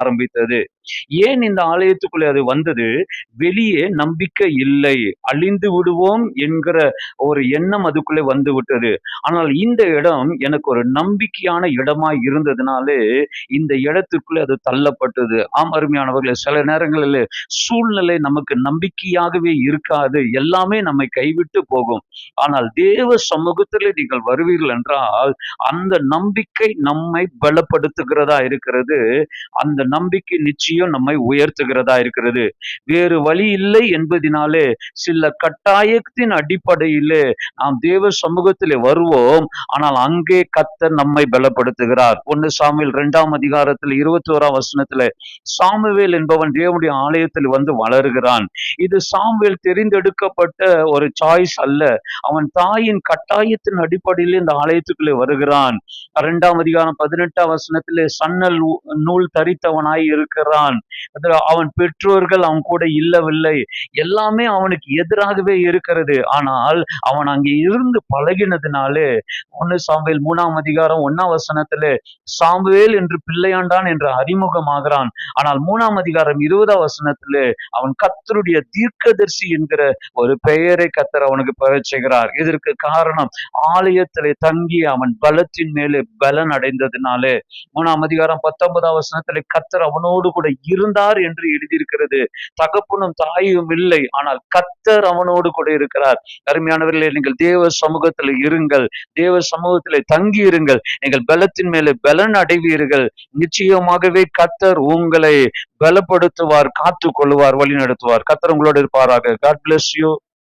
ஆரம்பித்தது. ஏன் இந்த ஆலயத்துக்குள்ளே அது வந்தது? வெளியே நம்பிக்கை இல்லை. அழிந்து விடுவோம் என்கிற ஒரு எண்ணம் அதுக்குள்ளே வந்து விட்டது. ஆனால் இந்த இடம் எனக்கு ஒரு நம்பிக்கையான இடமாய் இருந்ததுனாலே, இந்த இடத்திற்குள்ளே அது தள்ளப்பட்டது. ஆம் அருமையானவர்களே, சில நேரங்களிலே சூழ்நிலை நமக்கு நம்பிக்கையாகவே இருக்காது. எல்லாமே நம்மை கைவிட்டு போகும். ஆனால் தேவ சமூகத்திலே நீங்கள் வருவீர்கள் என்றால், அந்த நம்பிக்கை நம்மை பலப்படுத்துகிறதா இருக்கிறது. அந்த நம்பிக்கை நிச்சயம் நம்மை உயர்த்துகிறதா இருக்கிறது. வேறு வழி இல்லை என்பதினாலே சில கட்டாயத்தின் அடிப்படையிலே நாம் தேவ சமூகத்திலே வருவோம். ஆனால் அங்கே கர்த்தர் நம்மை பலப்படுத்துகிறார். 1 சாமுவேல் 2ஆம் அதிகாரத்தில் 21ஆம் வசனத்திலே சாமுவேல் என்பவன் தேவனுடைய ஆலயத்தில் வந்து வளருகிறான். இது சாமுவேல் தெரிந்தெடுக்கப்பட்ட ஒரு சாய்ஸ் அல்ல. அவன் தாயின் கட்டாயத்தின் அடிப்படையில் இந்த ஆலயத்துக்குள்ளே வருகிறான். 2ஆம் அதிகாரம் 18ஆம் வசனத்திலே சன்னல் நூல் தரித்தவனாய் இருக்கிறான். அவன் பெற்றோர்கள் அவன் கூட இல்லவில்லை. எல்லாமே அவனுக்கு எதிராகவே இருக்கிறது. ஆனால் அவன் அங்கே இருந்து பழகினதினாலே 1 சாமுவேல் 3ஆம் அதிகாரம் 1ஆம் வசனத்திலே சாமுவேல் என்று பிள்ளையாண்டான் என்று அறிமுகமாகிறான். ஆனால் 3ஆம் அதிகாரம் 20ஆம் வசனத்திலே அவன் கர்த்தருடைய தீர்க்கதரிசி என்கிற ஒரு பெயரை கர்த்தர் அவனுக்கு பெறச் செய்கிறார். இதற்கு காரணம் ஆலயத்திலே தங்கி அவன் பலத்தின் மேலே பலன் அடைந்ததினாலே. 3ஆம் அதிகாரம் 19ஆம் வசனத்திலே கர்த்தர் அவனோடு கூட இருந்தார் என்று எழுதியிருக்கிறது. தகப்பனும் தாயும் இல்லை, ஆனால் கர்த்தர் அவனோடு கூட இருக்கிறார். அருமையானவர்களே, நீங்கள் தேவ சமூகத்தில் இருங்கள். தேவ சமூகத்திலே தங்கி இருங்கள். நீங்கள் பலத்தின் மேலே பலன் அடைவீர்கள். நிச்சயமாகவே கர்த்தர் உங்களை பலப்படுத்துவார், காத்துக் கொள்ளுவார், வழி நடத்துவார். கர்த்தர் உங்களோடு இருப்பாராக. God bless you.